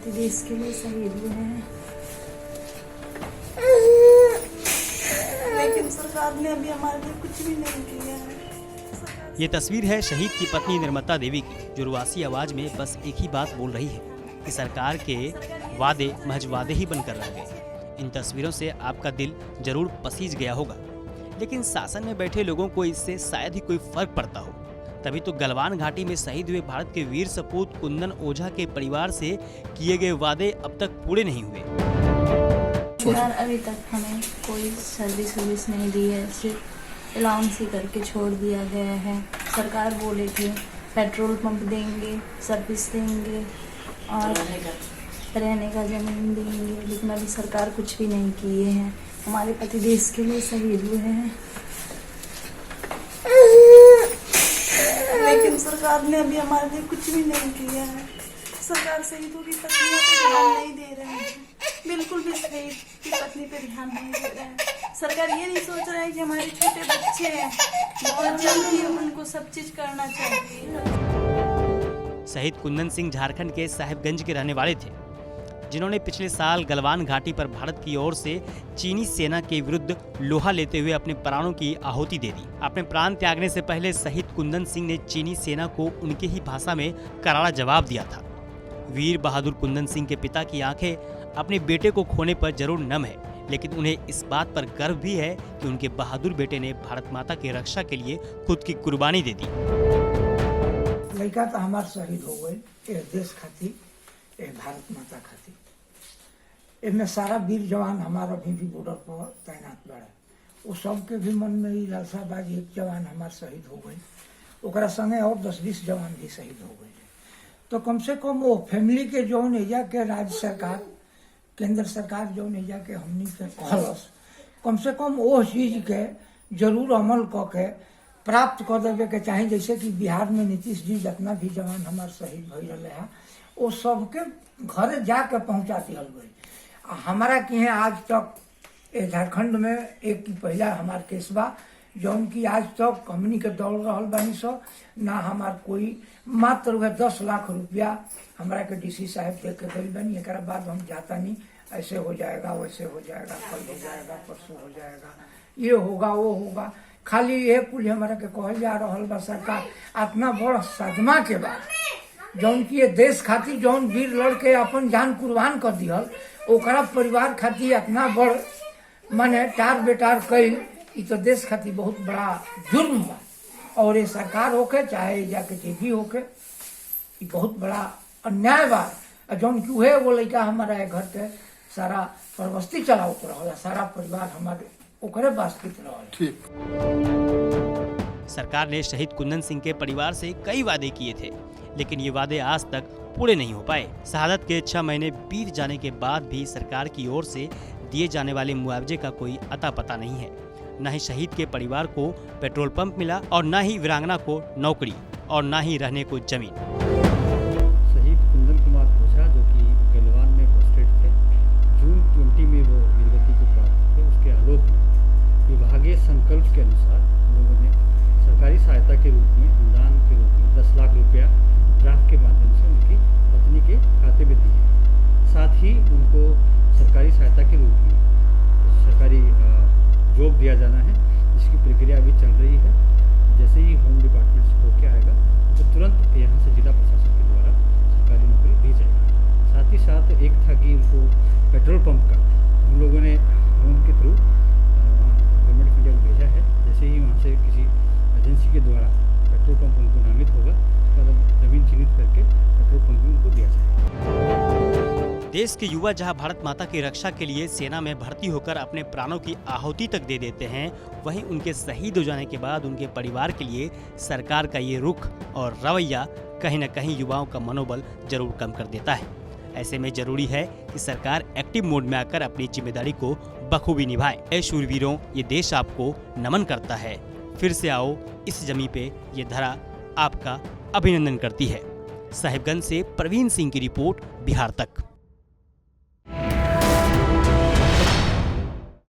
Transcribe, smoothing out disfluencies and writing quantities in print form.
पति देश के लिए शहीद हुए हैं, लेकिन सरकार ने अभी हमारे लिए कुछ भी नहीं किया है। ये तस्वीर है शहीद की पत्नी निर्मला देवी की, जो रुआसी आवाज में बस एक ही बात बोल रही है कि सरकार के वादे महज वादे ही बनकर रह गए। इन तस्वीरों से आपका दिल जरूर पसीज गया होगा, लेकिन शासन में बैठे लोगों को इससे शायद ही कोई फर्क पड़ता हो। तभी तो गलवान घाटी में शहीद हुए भारत के वीर सपूत कुंदन ओझा के परिवार से किए गए वादे अब तक पूरे नहीं हुए। यार अभी तक हमें कोई सर्विस नहीं दी है, सिर्फ अलाउंस ही करके छोड़ दिया गया है। सरकार बोले थे पेट्रोल पंप देंगे, सर्विस देंगे और रहने का जमीन देंगे, लेकिन अभी सरकार कुछ भी नहीं किए हैं। हमारे पति देश के लिए शहीद हुए हैं, लेकिन सरकार ने अभी हमारे लिए कुछ भी नहीं किया है। सरकार शहीदों की पत्नियों पे ध्यान नहीं दे रहे हैं, बिल्कुल भी शहीद की पत्नी पे ध्यान नहीं दे रहे हैं। सरकार ये नहीं सोच रहा है कि हमारे छोटे बच्चे हैं, बहुत जल्दी उनको सब चीज करना चाहिए। शहीद कुंदन सिंह झारखंड के साहिबगंज के रहने वाले थे, जिन्होंने पिछले साल गलवान घाटी पर भारत की ओर से चीनी सेना के विरुद्ध लोहा लेते हुए अपने प्राणों की आहुति दे दी। अपने प्राण त्यागने से पहले शहीद कुंदन सिंह ने चीनी सेना को उनके ही भाषा में करारा जवाब दिया था। वीर बहादुर कुंदन सिंह के पिता की आंखें अपने बेटे को खोने पर जरूर नम है, लेकिन उन्हें इस बात पर गर्व भी है कि उनके बहादुर बेटे ने भारत माता की रक्षा के लिए खुद की कुर्बानी दे दी। लड़का तो हमार शहीद हो गए देश खातिर, भारत माता खातिर। इसमें सारा वीर जवान हमारा अभी भी बॉर्डर पर तैनात बड़ा, वो सबके भी मन में ही लालसा बा कि एक जवान हमार शहीद हो गए, ओकरा संगे और 10-20 जवान भी शहीद हो गए। तो कम से कम वो फैमिली के जौन एजा के राज्य सरकार, केंद्र सरकार जौन एजा के हमनी के कहलस, कम से कम वो चीज के जरूर अमल क के प्राप्त कर देवे के चाहे। जैसे कि बिहार में नीतीश जी जितना भी जवान हमार शहीद भई रहे हैं, वो सबके घर जाके पहुंचा दिहल गई। हमारा की है आज तक झारखंड में एक पहला हमार केस बा, जौन की आज तक हमनी के दौड़ रहल बानी सो ना हमार कोई, मात्र वह 10 लाख रुपया हमारा के डीसी साहब दे के गई बनी। एक बाद हम जाता नहीं, ऐसे हो जाएगा, वैसे हो जाएगा, कल हो जाएगा, परसों हो जाएगा, ये होगा, वो होगा, खाली ये कुल हमारा के कहल जा रहल बा। सरकार अपना बड़ सदमा के बाद जौन की ये देश खातिर जौन वीर लड़ के अपन जान कुर्बान कर दिहल, ओकरा परिवार खातिर इतना बड़ माने टार बेटार कैल, ई तो देश खातिर बहुत बड़ा जुर्म बा। और ये सरकार होके चाहे जाके जे भी होके, ई बहुत बड़ा अन्याय बा। जौन की है वो लड़का हमारा घर के सारा परवस्ती चलावत रहला, सारा परिवार हमारे ओकरे बास्कित रहला। सरकार ने शहीद कुंदन सिंह के परिवार से कई वादे किए थे, लेकिन ये वादे आज तक पूरे नहीं हो पाए। शहादत के 6 महीने बीत जाने के बाद भी सरकार की ओर से दिए जाने वाले मुआवजे का कोई अता पता नहीं है। न ही शहीद के परिवार को पेट्रोल पंप मिला, और न ही वीरांगना को नौकरी, और न ही रहने को जमीन। शहीद कुंदन कुमार ओझा, जो कि गलवान में पोस्टेड थे, जून 20 में वो वीरगति को प्राप्त थे। उसके आलोक में विभागीय संकल्प के अनुसार लोगों ने सरकारी सहायता के रूप में, अनुदान के रूप में 10 लाख रुपया ड्राफ्ट के माध्यम से उनकी पत्नी के खाते में दिए। साथ ही उनको सरकारी सहायता के रूप में सरकारी जॉब दिया जाना है, जिसकी प्रक्रिया अभी चल रही है। जैसे ही होम डिपार्टमेंट से होकर आएगा तो तुरंत यहाँ से जिला प्रशासन के द्वारा सरकारी नौकरी दी जाएगी। साथ ही साथ एक था कि उनको पेट्रोल पंप का हम लोगों ने होम के थ्रू गवर्नमेंट ऑफ इंडिया को भेजा है। जैसे ही वहाँ से किसी एजेंसी के द्वारा पेट्रोल पंप उनको नामित होगा, जमीन चिन्हित करके पेट्रोल पंप भी उनको दिया जाएगा। देश के युवा जहां भारत माता की रक्षा के लिए सेना में भर्ती होकर अपने प्राणों की आहुति तक दे देते हैं, वहीं उनके शहीद हो जाने के बाद उनके परिवार के लिए सरकार का ये रुख और रवैया कहीं न कहीं युवाओं का मनोबल जरूर कम कर देता है। ऐसे में जरूरी है कि सरकार एक्टिव मोड में आकर अपनी जिम्मेदारी को बखूबी निभाए। ऐ शूरवीरों, ये देश आपको नमन करता है। फिर से आओ इस जमी पे, ये धरा आपका अभिनंदन करती है। साहिबगंज से प्रवीण सिंह की रिपोर्ट, बिहार तक।